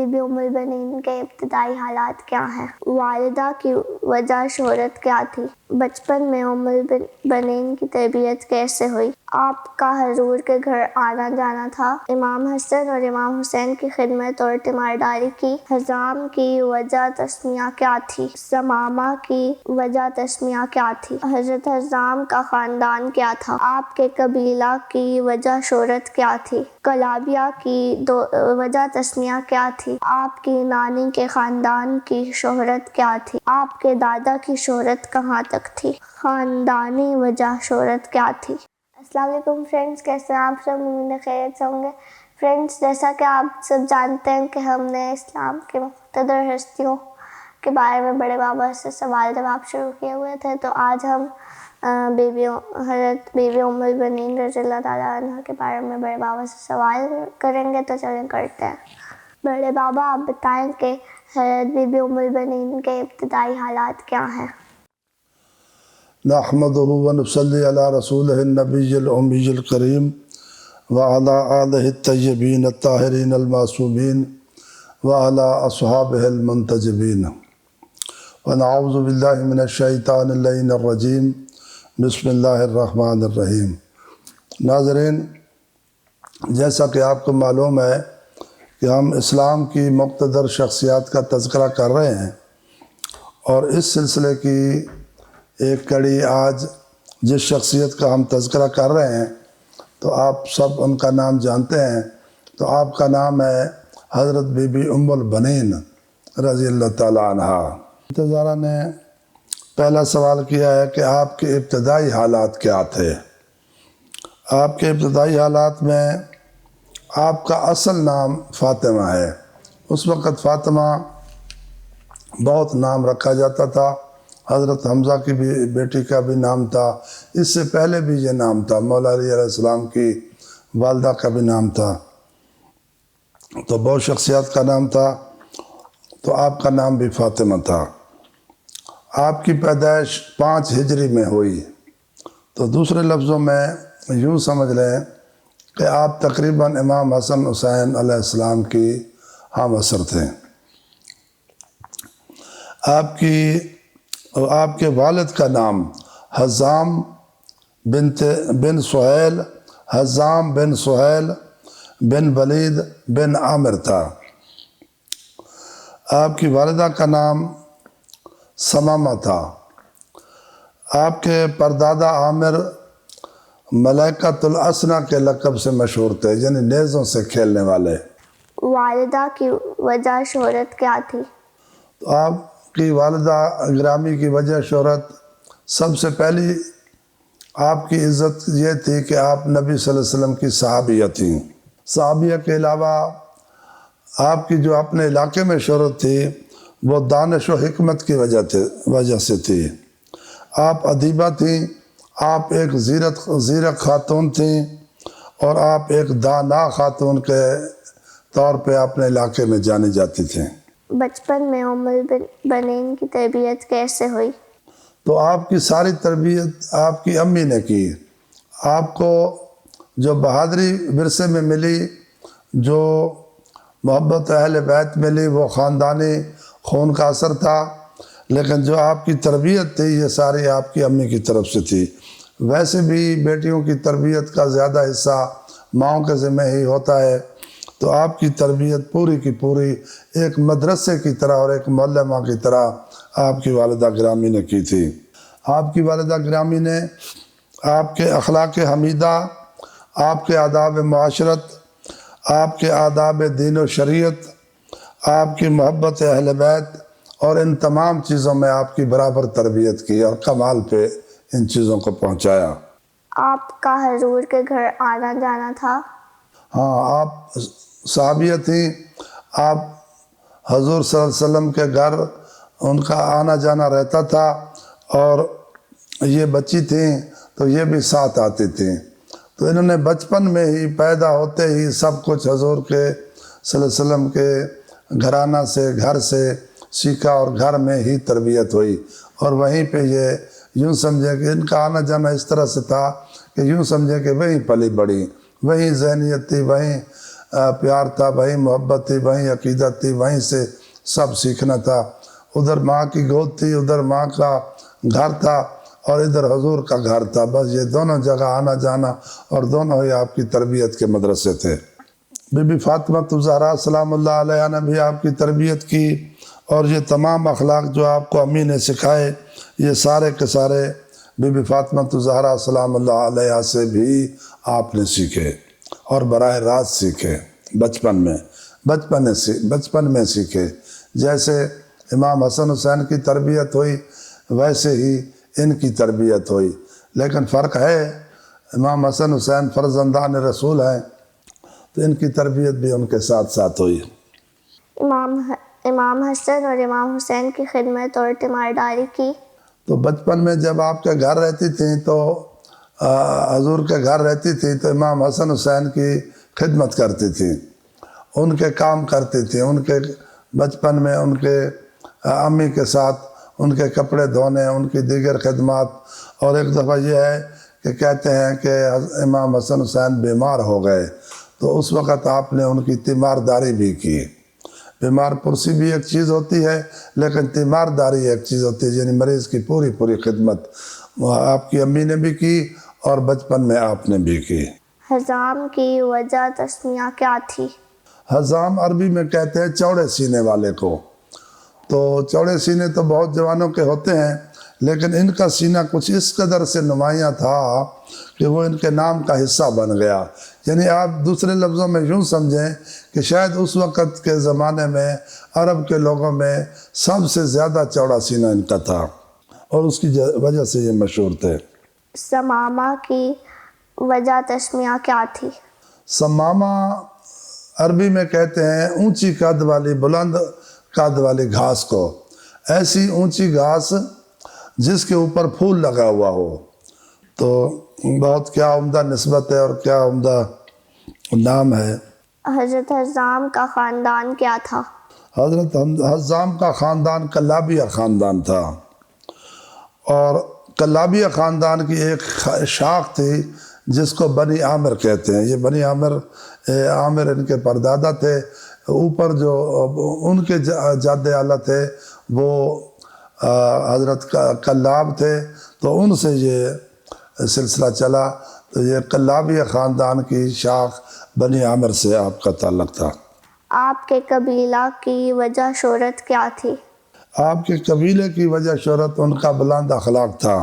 Be be ام البنین کے ابتدائی حالات کیا ہیں؟ والدہ کی وجہ شہرت کیا تھی؟ بچپن میں ام البنین کی تربیت کیسے ہوئی؟ آپ کا حضور کے گھر آنا جانا تھا؟ امام حسن اور امام حسین کی خدمت اور تیمارداری کی؟ حزام کی وجہ تسمیہ کیا تھی؟ ثمامہ کی وجہ تسمیہ کیا تھی؟ حضرت حزام کا خاندان کیا تھا؟ آپ کے قبیلہ کی وجہ شہرت کیا تھی؟ کلابیہ کی وجہ تسمیہ کیا تھی؟ آپ کی نانی کے خاندان کی شہرت کیا تھی؟ آپ کے دادا کی شہرت کہاں تک تھی؟ خاندانی وجہ شہرت کیا تھی؟ السلام علیکم فرینڈز، کیسے ہیں آپ سب؟ امید خیریت سے ہوں گے۔ فرینڈز، جیسا کہ آپ سب جانتے ہیں کہ ہم نے اسلام کے مقتدر ہستیوں کے بارے میں بڑے بابا سے سوال جواب شروع کیے ہوئے تھے، تو آج ہم حضرت بی بی ام البنین رضی اللہ تعالیٰ عنہ کے بارے میں بڑے بابا سے سوال کریں گے، تو چلیں کرتے ہیں۔ بڑے بابا، آپ بتائیں کہ حضرت بی بی ام البنین کے ابتدائی حالات کیا ہیں؟ نحمدہ ونصلی علی رسولہ النبی الأمی الکریم وعلی آلہ الطیبین الطاہرین المعصومین وعلی اصحابہ المنتجبین ونعوذ باللہ من الشیطان اللعین الرجیم بسم اللہ الرحمن الرحیم۔ ناظرین، جیسا کہ آپ کو معلوم ہے کہ ہم اسلام کی مقتدر شخصیات کا تذکرہ کر رہے ہیں، اور اس سلسلے کی ایک کڑی آج جس شخصیت کا ہم تذکرہ کر رہے ہیں تو آپ سب ان کا نام جانتے ہیں، تو آپ کا نام ہے حضرت بی بی ام البنین رضی اللہ تعالیٰ عنہ۔ انتظارہ نے پہلا سوال کیا ہے کہ آپ کے ابتدائی حالات کیا تھے؟ آپ کے ابتدائی حالات میں آپ کا اصل نام فاطمہ ہے۔ اس وقت فاطمہ بہت نام رکھا جاتا تھا، حضرت حمزہ کی بھی بیٹی کا بھی نام تھا، اس سے پہلے بھی یہ نام تھا، مولا علی علیہ السلام کی والدہ کا بھی نام تھا، تو بہت شخصیات کا نام تھا، تو آپ کا نام بھی فاطمہ تھا۔ آپ کی پیدائش 5 ہجری میں ہوئی، تو دوسرے لفظوں میں یوں سمجھ لیں کہ آپ تقریباً امام حسن حسین علیہ السلام کی ہم عصر تھے۔ آپ کے والد کا نام حزام بن سہیل بن ولید بن عامر تھا۔ آپ کی والدہ کا نام ثمامہ تھا۔ آپ کے پردادا عامر ملائکۃ الاسنہ کے لقب سے مشہور تھے، یعنی نیزوں سے کھیلنے والے۔ والدہ کی وجہ شہرت کیا تھی؟ تو آپ کی والدہ گرامی کی وجہ شہرت، سب سے پہلی آپ کی عزت یہ تھی کہ آپ نبی صلی اللہ علیہ وسلم کی صحابیہ تھیں۔ صحابیہ کے علاوہ آپ کی جو اپنے علاقے میں شہرت تھی وہ دانش و حکمت کی وجہ سے تھی۔ آپ ادیبہ تھیں، آپ ایک زیرک خاتون تھیں، اور آپ ایک دانا خاتون کے طور پہ اپنے علاقے میں جانی جاتی تھیں۔ بچپن میں ام البنین کی تربیت کیسے ہوئی؟ تو آپ کی ساری تربیت آپ کی امی نے کی۔ آپ کو جو بہادری ورثے میں ملی، جو محبت اہل بیت ملی، وہ خاندانی خون کا اثر تھا، لیکن جو آپ کی تربیت تھی یہ ساری آپ کی امی کی طرف سے تھی۔ ویسے بھی بیٹیوں کی تربیت کا زیادہ حصہ ماؤں کے ذمہ ہی ہوتا ہے، تو آپ کی تربیت پوری کی پوری ایک مدرسے کی طرح اور ایک معلمہ کی طرح آپ کی والدہ گرامی نے کی تھی۔ آپ کی والدہ گرامی نے آپ کے اخلاق حمیدہ، آپ کے آداب معاشرت، آپ کے آداب دین و شریعت، آپ کی محبت اہل بیت اور ان تمام چیزوں میں آپ کی برابر تربیت کی اور کمال پہ ان چیزوں کو پہنچایا۔ آپ کا حضور کے گھر آنا جانا تھا؟ ہاں، آپ صحابیہ تھیں، آپ حضور صلی اللہ علیہ وسلم کے گھر ان کا آنا جانا رہتا تھا، اور یہ بچی تھیں تو یہ بھی ساتھ آتی تھیں، تو انہوں نے بچپن میں ہی پیدا ہوتے ہی سب کچھ حضور کے صلی اللہ علیہ وسلم کے گھرانہ سے، گھر سے سیکھا، اور گھر میں ہی تربیت ہوئی، اور وہیں پہ یہ یوں سمجھے کہ ان کا آنا جانا اس طرح سے تھا کہ یوں سمجھے کہ وہیں پلی بڑھی، وہیں ذہنیت تھی، وہیں پیار تھا، وہیں محبت تھی، وہیں عقیدت تھی، وہیں سے سب سیکھنا تھا۔ ادھر ماں کی گود تھی، ادھر ماں کا گھر تھا، اور ادھر حضور کا گھر تھا۔ بس یہ دونوں جگہ آنا جانا، اور دونوں ہی آپ کی تربیت کے مدرسے تھے۔ بی بی فاطمہ الزہرا سلام اللہ علیہا نے بھی آپ کی تربیت کی، اور یہ تمام اخلاق جو آپ کو امی نے سکھائے، یہ سارے کے سارے بی بی فاطمہ الزہرا سلام اللہ علیہا سے بھی آپ نے سیکھے، اور براہ راست سیکھے، بچپن میں سیکھے۔ جیسے امام حسن حسین کی تربیت ہوئی، ویسے ہی ان کی تربیت ہوئی، لیکن فرق ہے، امام حسن حسین فرزندان رسول ہیں، تو ان کی تربیت بھی ان کے ساتھ ساتھ ہوئی۔ امام حسن اور امام حسین کی خدمت اور تیمارداری کی۔ تو بچپن میں جب آپ کے گھر رہتی تھیں، تو حضور کے گھر رہتی تھی، تو امام حسن حسین کی خدمت کرتی تھی، ان کے کام کرتی تھی، ان کے بچپن میں ان کے امی کے ساتھ ان کے کپڑے دھونے، ان کی دیگر خدمات۔ اور ایک دفعہ یہ ہے کہ کہتے ہیں کہ امام حسن حسین بیمار ہو گئے، تو اس وقت آپ نے ان کی تیمارداری بھی کی۔ بیمار پرسی بھی ایک چیز ہوتی ہے، لیکن تیمارداری ایک چیز ہوتی ہے، یعنی مریض کی پوری خدمت آپ کی امی نے بھی کی، اور بچپن میں آپ نے بھی کی۔ حزام کی وجہ تسمیہ کیا تھی؟ حزام عربی میں کہتے ہیں چوڑے سینے والے کو۔ تو چوڑے سینے تو بہت جوانوں کے ہوتے ہیں، لیکن ان کا سینہ کچھ اس قدر سے نمایاں تھا کہ وہ ان کے نام کا حصہ بن گیا۔ یعنی آپ دوسرے لفظوں میں یوں سمجھیں کہ شاید اس وقت کے زمانے میں عرب کے لوگوں میں سب سے زیادہ چوڑا سینہ ان کا تھا، اور اس کی وجہ سے یہ مشہور تھے۔ سمامہ کی وجہ تسمیہ کیا تھی؟ سمامہ عربی میں کہتے ہیں اونچی قد والی، بلند قد والی گھاس کو، ایسی اونچی گھاس جس کے اوپر پھول لگا ہوا ہو۔ تو بہت کیا عمدہ نسبت ہے، اور کیا عمدہ نام ہے۔ حضرت حزام کا خاندان کیا تھا؟ حضرت حزام کا خاندان کلابیہ خاندان تھا، اور کلابیہ خاندان کی ایک شاخ تھی جس کو بنی عامر کہتے ہیں۔ یہ بنی عامر ان کے پردادا تھے۔ اوپر جو ان کے جد اعلیٰ تھے وہ حضرت کلاب تھے، تو ان سے یہ سلسلہ چلا۔ تو یہ کلابیہ خاندان کی شاخ بنی عامر سے آپ کا تعلق تھا۔ آپ کے قبیلہ کی وجہ شہرت کیا تھی؟ آپ کے قبیلے کی وجہ شہرت ان کا بلند اخلاق تھا،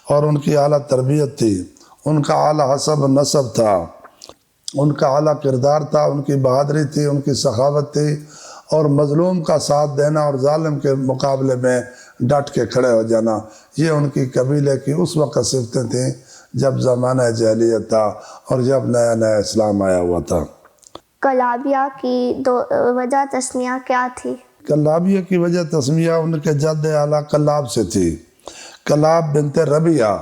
اور ان کی اعلیٰ تربیت تھی، ان کا اعلیٰ حسب نسب تھا، ان کا اعلیٰ کردار تھا، ان کی بہادری تھی، ان کی سخاوت تھی، اور مظلوم کا ساتھ دینا اور ظالم کے مقابلے میں ڈٹ کے کھڑے ہو جانا، یہ ان کی قبیلے کی اس وقت صفتیں تھیں جب زمانہ جاہلیت تھا، اور جب نیا اسلام آیا ہوا تھا۔ کلابیہ کی وجہ تسمیہ کیا تھی؟ کلابیہ کی وجہ تسمیہ ان کے جد اعلیٰ کلاب سے تھی۔ کلاب بنت ربیعہ،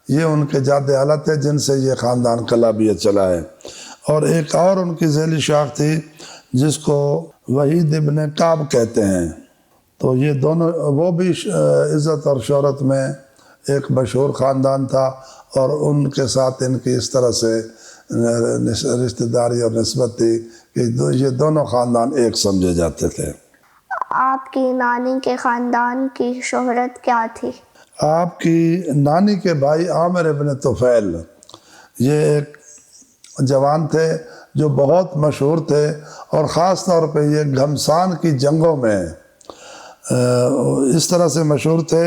یہ ان کے جد اعلیٰ تھے جن سے یہ خاندان کلابیہ چلا ہے۔ اور ایک اور ان کی ذیلی شاخ تھی جس کو وحید ابن کعب کہتے ہیں۔ تو یہ دونوں، وہ بھی عزت اور شہرت میں ایک مشہور خاندان تھا، اور ان کے ساتھ ان کی اس طرح سے رشتہ داری اور نسبت تھی کہ یہ دونوں خاندان ایک سمجھے جاتے تھے۔ آپ کی نانی کے خاندان کی شہرت کیا تھی؟ آپ کی نانی کے بھائی عامر ابن طفیل، یہ ایک جوان تھے جو بہت مشہور تھے، اور خاص طور پہ یہ گھمسان کی جنگوں میں اس طرح سے مشہور تھے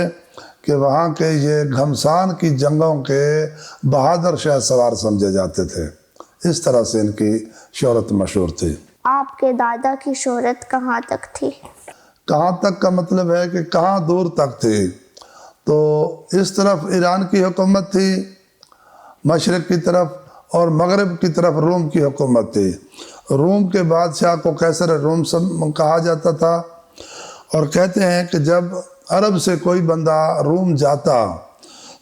کہ وہاں کے یہ گھمسان کی جنگوں کے بہادر شاہ سوار سمجھے جاتے تھے۔ اس طرح سے ان کی شہرت مشہور تھی۔ آپ کے دادا کی شہرت کہاں تک تھی؟ کہاں تک کا مطلب ہے کہ کہاں دور تک تھی؟ تو اس طرف ایران کی حکومت تھی مشرق کی طرف، اور مغرب کی طرف روم کی حکومت تھی۔ روم کے بادشاہ کو قیصر روم کہا جاتا تھا، اور کہتے ہیں کہ جب عرب سے کوئی بندہ روم جاتا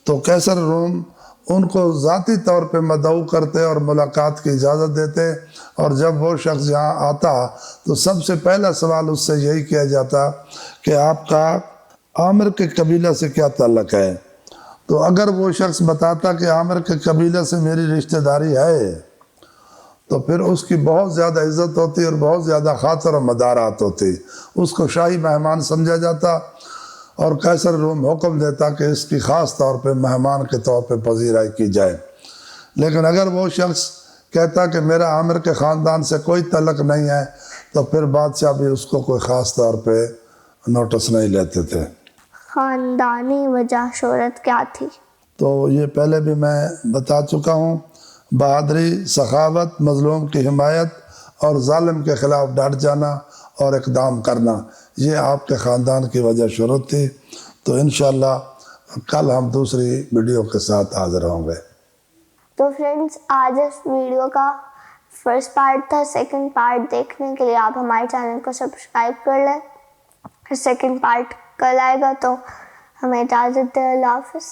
تو قیصر روم ان کو ذاتی طور پہ مدعو کرتے اور ملاقات کی اجازت دیتے، اور جب وہ شخص یہاں آتا تو سب سے پہلا سوال اس سے یہی کیا جاتا کہ آپ کا عامر کے قبیلہ سے کیا تعلق ہے؟ تو اگر وہ شخص بتاتا کہ عامر کے قبیلہ سے میری رشتہ داری ہے، تو پھر اس کی بہت زیادہ عزت ہوتی اور بہت زیادہ خاطر و مدارات ہوتی. اس کو شاہی مہمان سمجھا جاتا اور قیصر روم حکم دیتا کہ اس کی خاص طور پہ مہمان کے طور پہ پذیرائی کی جائے. لیکن اگر وہ شخص کہتا کہ میرا عامر کے خاندان سے کوئی تعلق نہیں ہے تو پھر بادشاہ بھی اس کو کوئی خاص طور پہ نوٹس نہیں لیتے تھے. خاندانی وجہ شہرت کیا تھی؟ تو یہ پہلے بھی میں بتا چکا ہوں. بہادری، سخاوت، مظلوم کی حمایت اور ظالم کے خلاف ڈٹ جانا اور اقدام کرنا، یہ آپ کے خاندان کی وجہ شہرت تھی. تو انشاءاللہ کل ہم دوسری ویڈیو کے ساتھ حاضر ہوں گے. تو فرینڈز، آج اس ویڈیو کا فرسٹ پارٹ تھا. سیکنڈ پارٹ دیکھنے کے لیے آپ ہمارے چینل کو سبسکرائب کر لیں. سیکنڈ پارٹ کل آئے گا. تو ہمیں اجازت دیں. اللہ حافظ.